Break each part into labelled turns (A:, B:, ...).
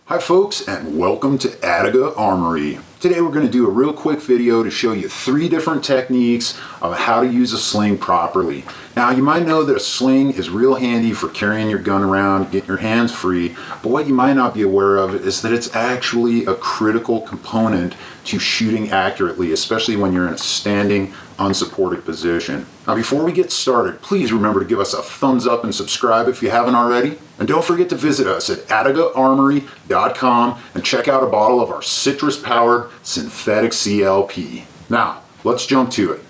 A: Hi folks, and welcome to Attica Armory. Today we're going to do a real quick video to show you 3 different techniques of how to use a sling properly. Now you might know that a sling is real handy for carrying your gun around, getting your hands free, but what you might not be aware of is that it's actually a critical component to shooting accurately, especially when you're in a standing, unsupported position. Now before we get started, please remember to give us a thumbs up and subscribe if you haven't already. And don't forget to visit us at ATTRIBUTIONS.com and check out a bottle of our citrus-powered synthetic CLP. Now, let's jump to it.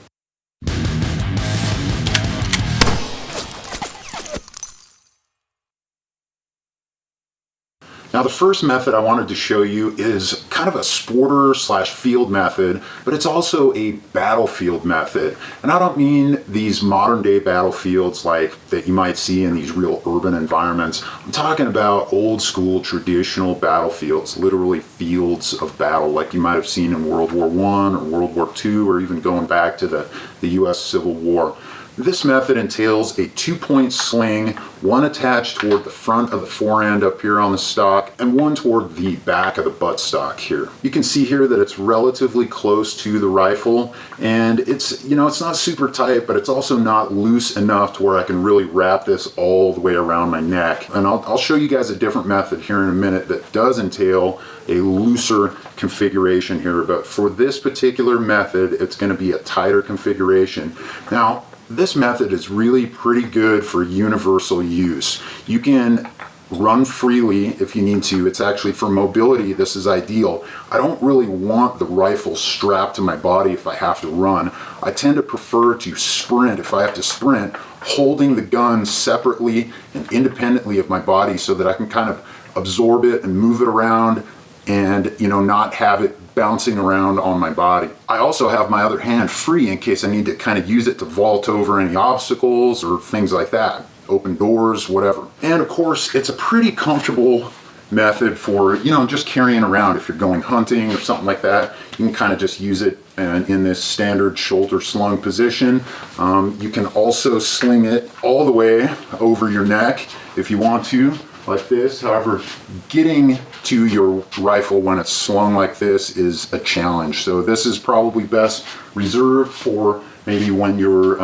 A: Now the first method I wanted to show you is kind of a sporter / field method, but it's also a battlefield method. And I don't mean these modern day battlefields like that you might see in these real urban environments. I'm talking about old school traditional battlefields, literally fields of battle like you might have seen in World War I or World War II, or even going back to the US Civil War. This method entails a 2-point sling, one attached toward the front of the forend up here on the stock and one toward the back of the buttstock here. You can see here that it's relatively close to the rifle, and it's not super tight, but it's also not loose enough to where I can really wrap this all the way around my neck. And I'll show you guys a different method here in a minute that does entail a looser configuration here, but for this particular method it's going to be a tighter configuration. Now this method is really pretty good for universal use. You can run freely if you need to. It's actually for mobility, this is ideal. I don't really want the rifle strapped to my body if I have to run. I tend to prefer to sprint if I have to sprint, holding the gun separately and independently of my body so that I can kind of absorb it and move it around and not have it bouncing around on my body. I also have my other hand free in case I need to kind of use it to vault over any obstacles or things like that, open doors, whatever. And of course it's a pretty comfortable method for just carrying around. If you're going hunting or something like that, you can kind of just use it in this standard shoulder slung position. You can also sling it all the way over your neck if you want to, like this. However, getting to your rifle when it's slung like this is a challenge. So this is probably best reserved for maybe when you're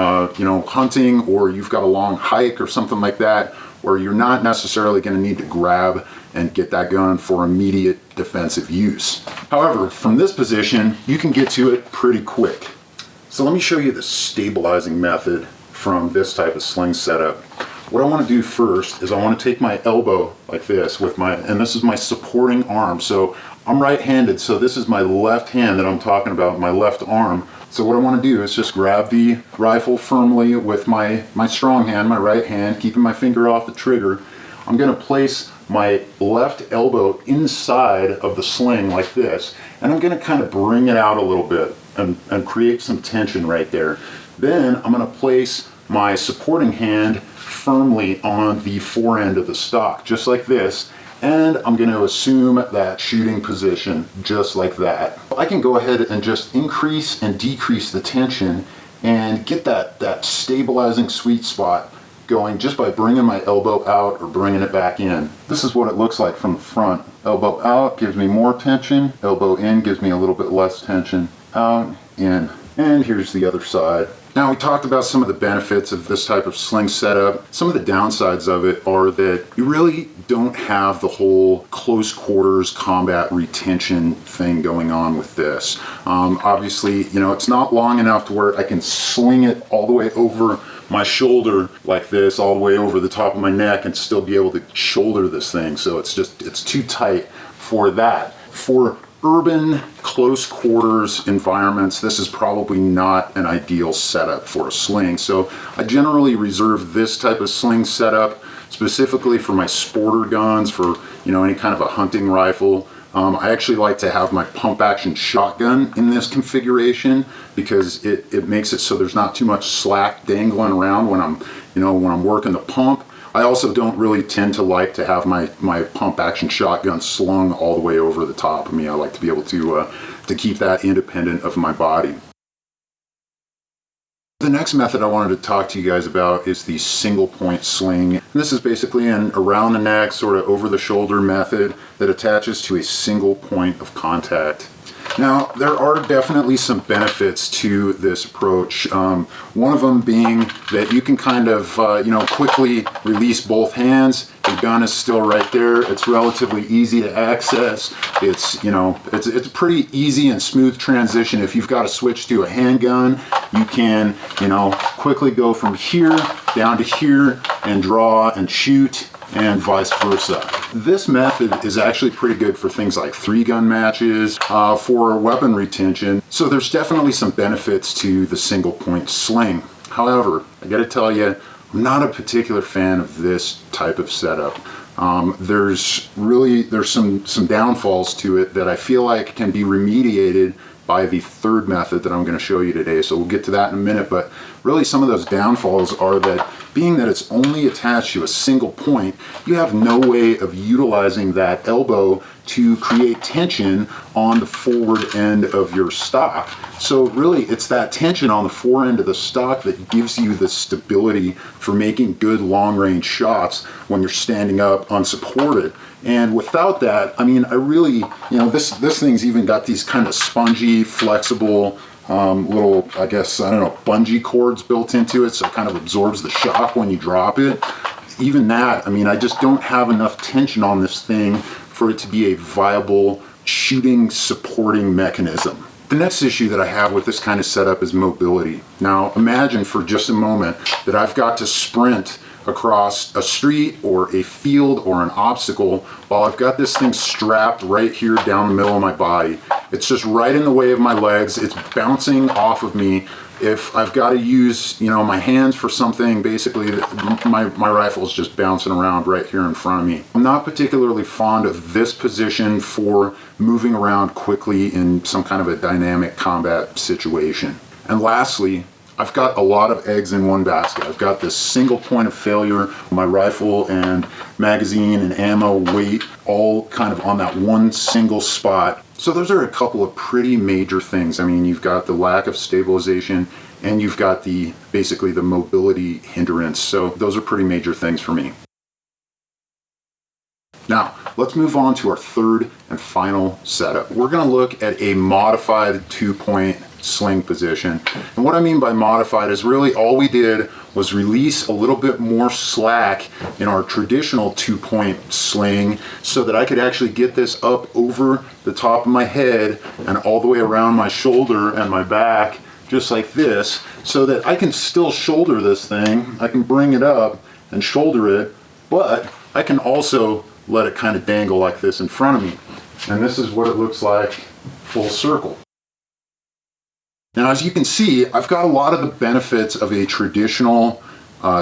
A: hunting, or you've got a long hike or something like that, where you're not necessarily going to need to grab and get that gun for immediate defensive use. However, from this position, you can get to it pretty quick. So let me show you the stabilizing method from this type of sling setup. What I want to do first is I want to take my elbow like this and this is my supporting arm. So I'm right-handed, so this is my left hand that I'm talking about, my left arm. So what I want to do is just grab the rifle firmly with my strong hand, my right hand, keeping my finger off the trigger. I'm going to place my left elbow inside of the sling like this, and I'm going to kind of bring it out a little bit and create some tension right there. Then I'm going to place my supporting hand firmly on the forend of the stock, just like this, and I'm going to assume that shooting position just like that. I can go ahead and just increase and decrease the tension and get that stabilizing sweet spot going just by bringing my elbow out or bringing it back in. This is what it looks like from the front. Elbow out gives me more tension, elbow in gives me a little bit less tension, out, in, and here's the other side. Now, we talked about some of the benefits of this type of sling setup. Some of the downsides of it are that you really don't have the whole close quarters combat retention thing going on with this. Obviously, it's not long enough to where I can sling it all the way over my shoulder like this, all the way over the top of my neck, and still be able to shoulder this thing. So it's too tight for that. For urban close quarters environments, this is probably not an ideal setup for a sling. So I generally reserve this type of sling setup specifically for my sporter guns, for any kind of a hunting rifle. I actually like to have my pump action shotgun in this configuration because it makes it so there's not too much slack dangling around when I'm working the pump. I also don't really tend to like to have my pump action shotgun slung all the way over the top of me. I like to be able to keep that independent of my body. The next method I wanted to talk to you guys about is the single point sling. And this is basically an around the neck, sort of over the shoulder method that attaches to a single point of contact. Now, there are definitely some benefits to this approach. One of them being that you can kind of, quickly release both hands. The gun is still right there. It's relatively easy to access. It's a pretty easy and smooth transition. If you've got to switch to a handgun, you can, quickly go from here down to here and draw and shoot, and vice versa. This method is actually pretty good for things like 3-gun matches, for weapon retention. So there's definitely some benefits to the single point sling. However, I gotta tell you, I'm not a particular fan of this type of setup. There's some downfalls to it that I feel like can be remediated by the third method that I'm going to show you today. So we'll get to that in a minute, but really some of those downfalls are that being that it's only attached to a single point, you have no way of utilizing that elbow to create tension on the forward end of your stock. So really it's that tension on the fore end of the stock that gives you the stability for making good long range shots when you're standing up unsupported. And without that, I mean, I really, this thing's even got these kind of spongy, flexible little, bungee cords built into it, so it kind of absorbs the shock when you drop it. Even that, I mean, I just don't have enough tension on this thing for it to be a viable shooting supporting mechanism. The next issue that I have with this kind of setup is mobility. Now, imagine for just a moment that I've got to sprint across a street or a field or an obstacle while I've got this thing strapped right here down the middle of my body. It's just right in the way of my legs. It's bouncing off of me. If I've got to use, my hands for something, basically my rifle's just bouncing around right here in front of me. I'm not particularly fond of this position for moving around quickly in some kind of a dynamic combat situation. And lastly, I've got a lot of eggs in one basket. I've got this single point of failure, my rifle and magazine and ammo weight all kind of on that one single spot. So those are a couple of pretty major things. I mean, you've got the lack of stabilization and you've got basically the mobility hindrance. So those are pretty major things for me. Now, let's move on to our third and final setup. We're going to look at a modified 2-point sling position. And what I mean by modified is really all we did was release a little bit more slack in our traditional 2-point sling so that I could actually get this up over the top of my head and all the way around my shoulder and my back, just like this, so that I can still shoulder this thing. I can bring it up and shoulder it, but I can also let it kind of dangle like this in front of me. And this is what it looks like full circle. Now, as you can see, I've got a lot of the benefits of a traditional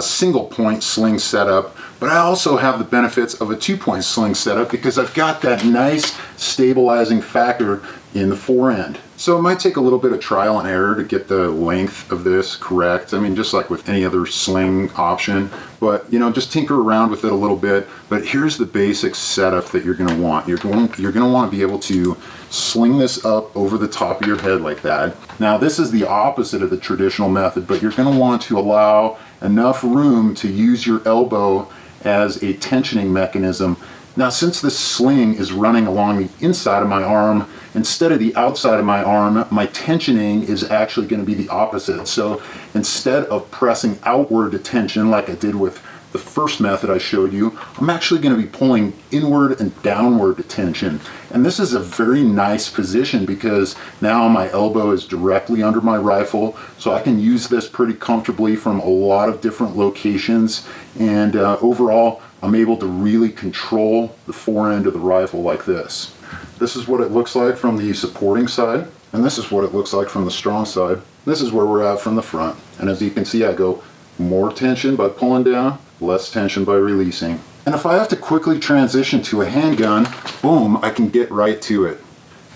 A: single point sling setup, but I also have the benefits of a 2-point sling setup because I've got that nice stabilizing factor in the fore end. So it might take a little bit of trial and error to get the length of this correct. I mean, just like with any other sling option, but just tinker around with it a little bit. But here's the basic setup that you're going to want. You're going to want to be able to sling this up over the top of your head like that. Now, this is the opposite of the traditional method, but you're going to want to allow enough room to use your elbow as a tensioning mechanism. Now, since this sling is running along the inside of my arm instead of the outside of my arm, my tensioning is actually going to be the opposite. So instead of pressing outward to tension like I did with the first method I showed you, I'm actually going to be pulling inward and downward to tension. And this is a very nice position because now my elbow is directly under my rifle, so I can use this pretty comfortably from a lot of different locations. And overall, I'm able to really control the fore end of the rifle like this. This is what it looks like from the supporting side, and this is what it looks like from the strong side. This is where we're at from the front. And as you can see, I go more tension by pulling down, less tension by releasing. And if I have to quickly transition to a handgun, boom, I can get right to it.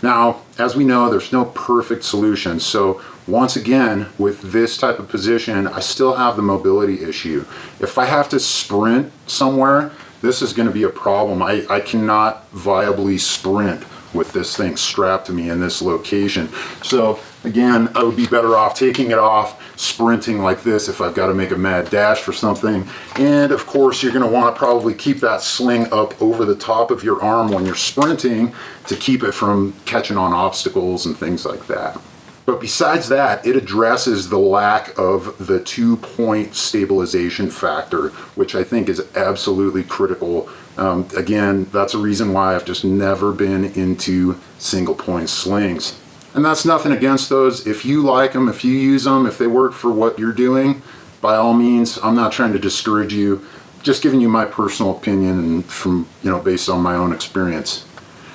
A: Now, as we know, there's no perfect solution. So once again, with this type of position, I still have the mobility issue. If I have to sprint somewhere, this is going to be a problem. I cannot viably sprint with this thing strapped to me in this location. So again, I would be better off taking it off, sprinting like this if I've got to make a mad dash for something. And of course, you're going to want to probably keep that sling up over the top of your arm when you're sprinting to keep it from catching on obstacles and things like that. But besides that, it addresses the lack of the 2-point stabilization factor, which I think is absolutely critical. Again, that's a reason why I've just never been into single point slings. And that's nothing against those. If you like them, if you use them, if they work for what you're doing, by all means, I'm not trying to discourage you, just giving you my personal opinion and from, based on my own experience.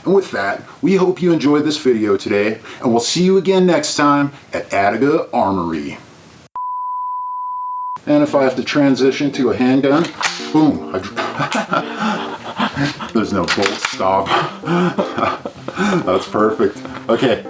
A: And with that, we hope you enjoyed this video today, and we'll see you again next time at Attica Armory. And if I have to transition to a handgun, boom, there's no bolt stop. That's perfect. Okay,